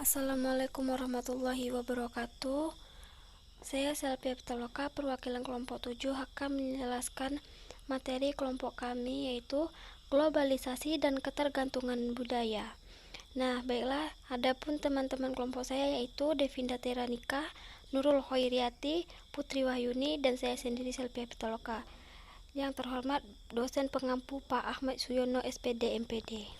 Assalamualaikum warahmatullahi wabarakatuh. Saya Selvia Pitaloka, perwakilan kelompok 7 akan menjelaskan materi kelompok kami, yaitu globalisasi dan ketergantungan budaya. Nah, baiklah, adapun teman-teman kelompok saya yaitu Devinda Teranika, Nurul Khairiati, Putri Wahyuni, dan saya sendiri Selvia Pitaloka. Yang terhormat dosen pengampu Pak Ahmad Suyono SPD MPD.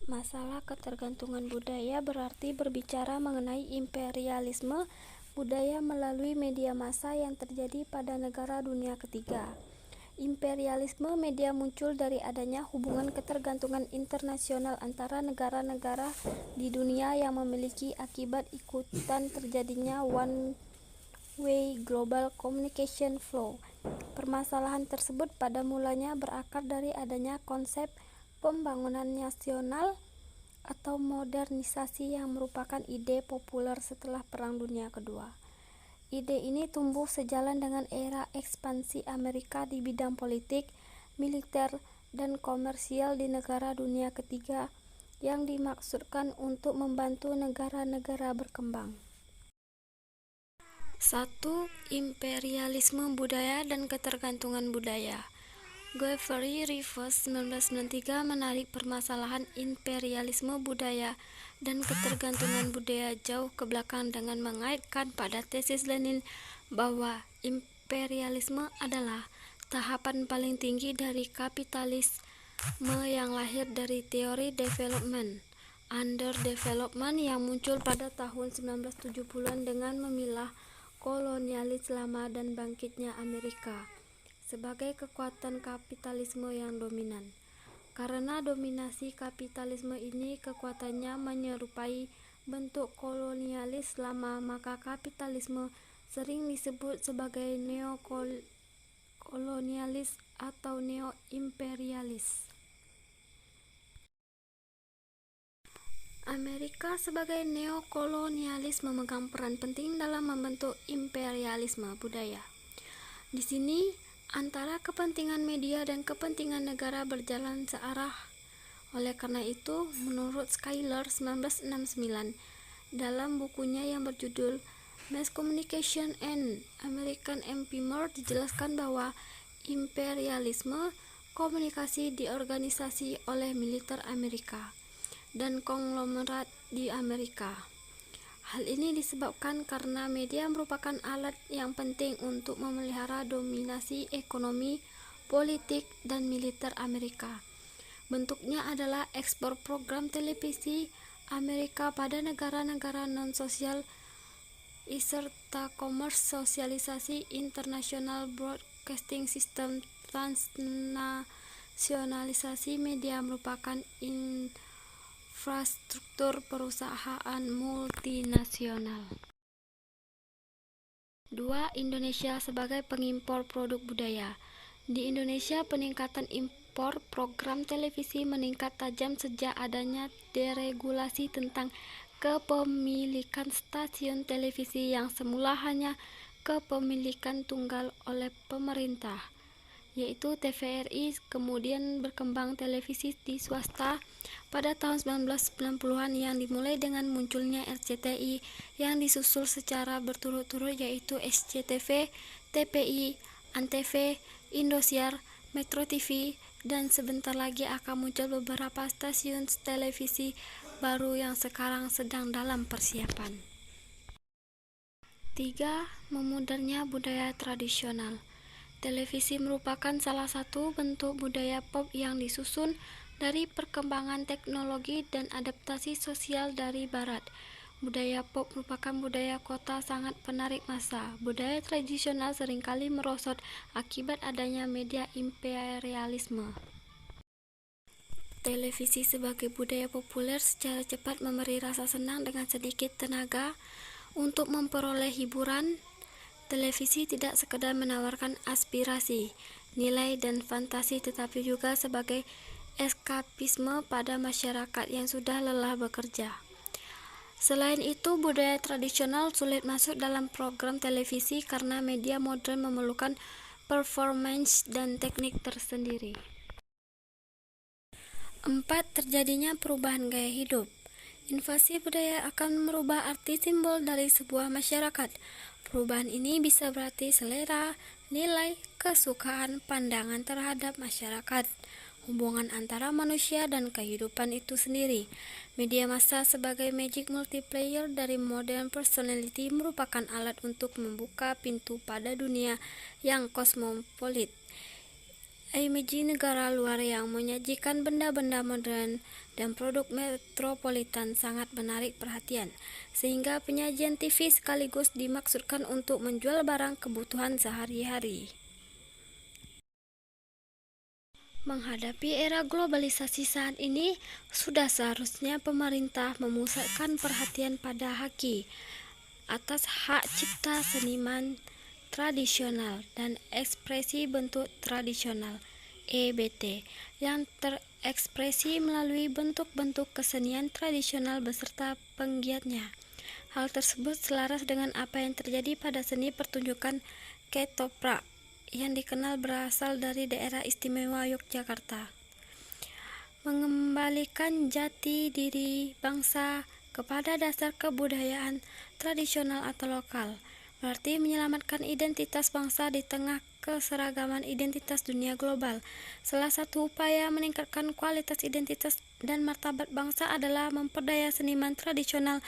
Masalah ketergantungan budaya berarti berbicara mengenai imperialisme budaya melalui media massa yang terjadi pada negara dunia ketiga. Imperialisme media muncul dari adanya hubungan ketergantungan internasional antara negara-negara di dunia yang memiliki akibat ikutan terjadinya one-way global communication flow. Permasalahan tersebut pada mulanya berakar dari adanya konsep pembangunan nasional atau modernisasi yang merupakan ide populer setelah Perang Dunia Kedua. Ide ini tumbuh sejalan dengan era ekspansi Amerika di bidang politik, militer, dan komersial di negara dunia ketiga yang dimaksudkan untuk membantu negara-negara berkembang. 1. Imperialisme budaya dan ketergantungan budaya. Guthrie Rivers 1993 menarik permasalahan imperialisme budaya dan ketergantungan budaya jauh ke belakang dengan mengaitkan pada tesis Lenin bahwa imperialisme adalah tahapan paling tinggi dari kapitalisme yang lahir dari teori development underdevelopment yang muncul pada tahun 1970-an dengan memilah kolonialis lama dan bangkitnya Amerika sebagai kekuatan kapitalisme yang dominan. Karena dominasi kapitalisme ini kekuatannya menyerupai bentuk kolonialis lama, maka kapitalisme sering disebut sebagai neokolonialis atau neo-imperialis. Amerika sebagai neokolonialis memegang peran penting dalam membentuk imperialisme budaya. Di sini antara kepentingan media dan kepentingan negara berjalan searah. Oleh karena itu, menurut Schuyler 1969 dalam bukunya yang berjudul Mass Communication and American Empire dijelaskan bahwa imperialisme komunikasi diorganisasi oleh militer Amerika dan konglomerat di Amerika. Hal ini disebabkan karena media merupakan alat yang penting untuk memelihara dominasi ekonomi, politik, dan militer Amerika. Bentuknya adalah ekspor program televisi Amerika pada negara-negara non-sosial serta komersialisasi internasional broadcasting system. Transnasionalisasi media merupakan infrastruktur perusahaan multinasional. 2. Indonesia sebagai pengimpor produk budaya. Di Indonesia, peningkatan impor program televisi meningkat tajam sejak adanya deregulasi tentang kepemilikan stasiun televisi yang semula hanya kepemilikan tunggal oleh pemerintah, yaitu TVRI, kemudian berkembang televisi di swasta pada tahun 1990-an yang dimulai dengan munculnya RCTI yang disusul secara berturut-turut yaitu SCTV, TPI, Antv, Indosiar, Metro TV, dan sebentar lagi akan muncul beberapa stasiun televisi baru yang sekarang sedang dalam persiapan. 3. Memudarnya budaya tradisional. Televisi merupakan salah satu bentuk budaya pop yang disusun dari perkembangan teknologi dan adaptasi sosial dari Barat. Budaya pop merupakan budaya kota sangat penarik massa. Budaya tradisional seringkali merosot akibat adanya media imperialisme. Televisi sebagai budaya populer secara cepat memberi rasa senang dengan sedikit tenaga untuk memperoleh hiburan. Televisi tidak sekedar menawarkan aspirasi, nilai, dan fantasi, tetapi juga sebagai eskapisme pada masyarakat yang sudah lelah bekerja. Selain itu, budaya tradisional sulit masuk dalam program televisi karena media modern memerlukan performance dan teknik tersendiri. 4. Terjadinya perubahan gaya hidup. Invasi budaya akan merubah arti simbol dari sebuah masyarakat. Perubahan ini bisa berarti selera, nilai, kesukaan, pandangan terhadap masyarakat, hubungan antara manusia dan kehidupan itu sendiri. Media massa sebagai magic multiplayer dari modern personality merupakan alat untuk membuka pintu pada dunia yang kosmopolit. Image negara luar yang menyajikan benda-benda modern dan produk metropolitan sangat menarik perhatian, sehingga penyajian TV sekaligus dimaksudkan untuk menjual barang kebutuhan sehari-hari. Menghadapi era globalisasi saat ini, sudah seharusnya pemerintah memusatkan perhatian pada haki atas hak cipta seniman tradisional dan ekspresi bentuk tradisional (EBT) yang terekspresi melalui bentuk-bentuk kesenian tradisional beserta penggiatnya. Hal tersebut selaras dengan apa yang terjadi pada seni pertunjukan ketoprak yang dikenal berasal dari daerah istimewa Yogyakarta. Mengembalikan jati diri bangsa kepada dasar kebudayaan tradisional atau lokal, berarti menyelamatkan identitas bangsa di tengah keseragaman identitas dunia global. Salah satu upaya meningkatkan kualitas identitas dan martabat bangsa adalah memperdaya seniman tradisional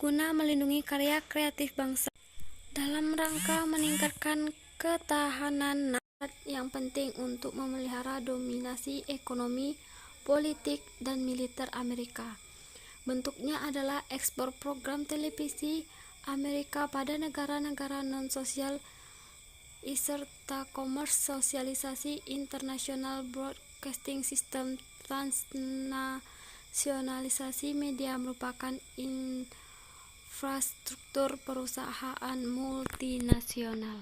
guna melindungi karya kreatif bangsa. Dalam rangka meningkatkan ketahanan yang penting untuk memelihara dominasi ekonomi, politik, dan militer Amerika. Bentuknya adalah ekspor program televisi Amerika pada negara-negara non-sosial serta komersialisasi internasional broadcasting system. Transnasionalisasi media merupakan infrastruktur perusahaan multinasional.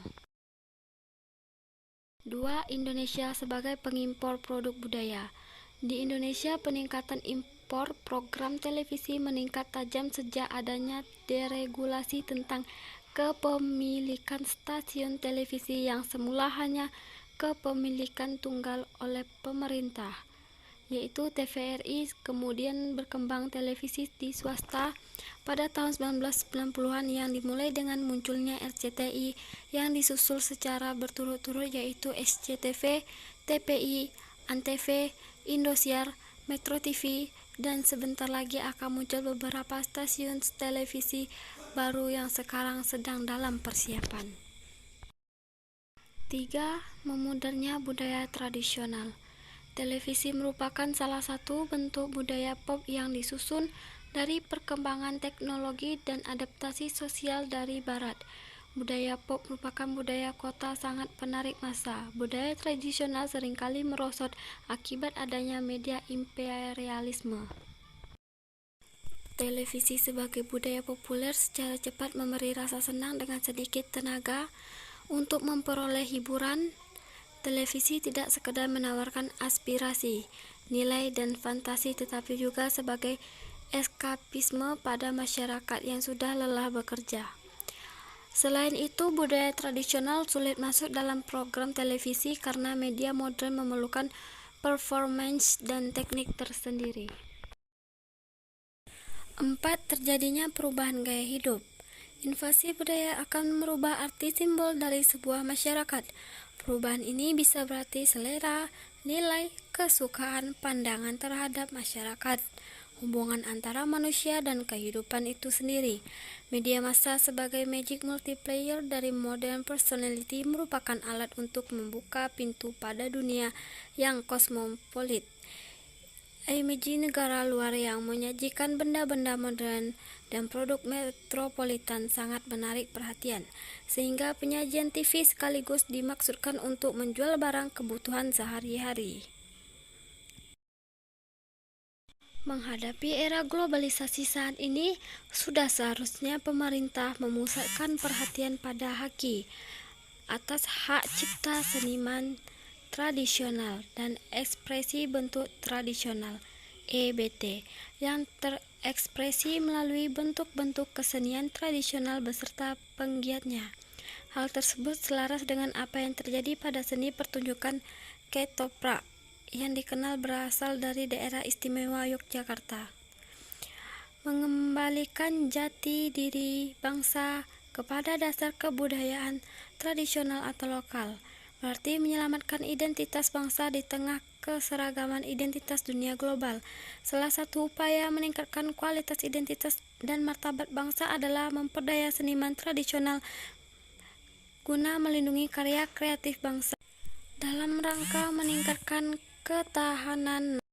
2. Indonesia sebagai pengimpor produk budaya. Di Indonesia, peningkatan impor program televisi meningkat tajam sejak adanya deregulasi tentang kepemilikan stasiun televisi yang semula hanya kepemilikan tunggal oleh pemerintah, yaitu TVRI. Kemudian berkembang televisi di swasta pada tahun 1990-an yang dimulai dengan munculnya RCTI yang disusul secara berturut-turut, yaitu SCTV, TPI, Antv, Indosiar, Metro TV, dan sebentar lagi akan muncul beberapa stasiun televisi baru yang sekarang sedang dalam persiapan. 3. Memudarnya budaya tradisional. Televisi merupakan salah satu bentuk budaya pop yang disusun dari perkembangan teknologi dan adaptasi sosial dari Barat. Budaya pop merupakan budaya kota sangat penarik massa. Budaya tradisional seringkali merosot akibat adanya media imperialisme. Televisi sebagai budaya populer secara cepat memberi rasa senang dengan sedikit tenaga untuk memperoleh hiburan. Televisi tidak sekedar menawarkan aspirasi, nilai, dan fantasi, tetapi juga sebagai eskapisme pada masyarakat yang sudah lelah bekerja. Selain itu, budaya tradisional sulit masuk dalam program televisi karena media modern memerlukan performance dan teknik tersendiri. 4. Terjadinya perubahan gaya hidup. Invasi budaya akan merubah arti simbol dari sebuah masyarakat. Perubahan ini bisa berarti selera, nilai, kesukaan, pandangan terhadap masyarakat, hubungan antara manusia dan kehidupan itu sendiri. Media massa sebagai magic multiplayer dari modern personality merupakan alat untuk membuka pintu pada dunia yang kosmopolit. Image negara luar yang menyajikan benda-benda modern dan produk metropolitan sangat menarik perhatian, sehingga penyajian TV sekaligus dimaksudkan untuk menjual barang kebutuhan sehari-hari. Menghadapi era globalisasi saat ini, sudah seharusnya pemerintah memusatkan perhatian pada haki atas hak cipta seniman tradisional dan ekspresi bentuk tradisional (EBT) yang terekspresi melalui bentuk-bentuk kesenian tradisional beserta penggiatnya. Hal tersebut selaras dengan apa yang terjadi pada seni pertunjukan ketoprak yang dikenal berasal dari daerah istimewa Yogyakarta. Mengembalikan jati diri bangsa kepada dasar kebudayaan tradisional atau lokal, berarti menyelamatkan identitas bangsa di tengah keseragaman identitas dunia global. Salah satu upaya meningkatkan kualitas identitas dan martabat bangsa adalah memperdaya seniman tradisional guna melindungi karya kreatif bangsa dalam rangka meningkatkan ketahanan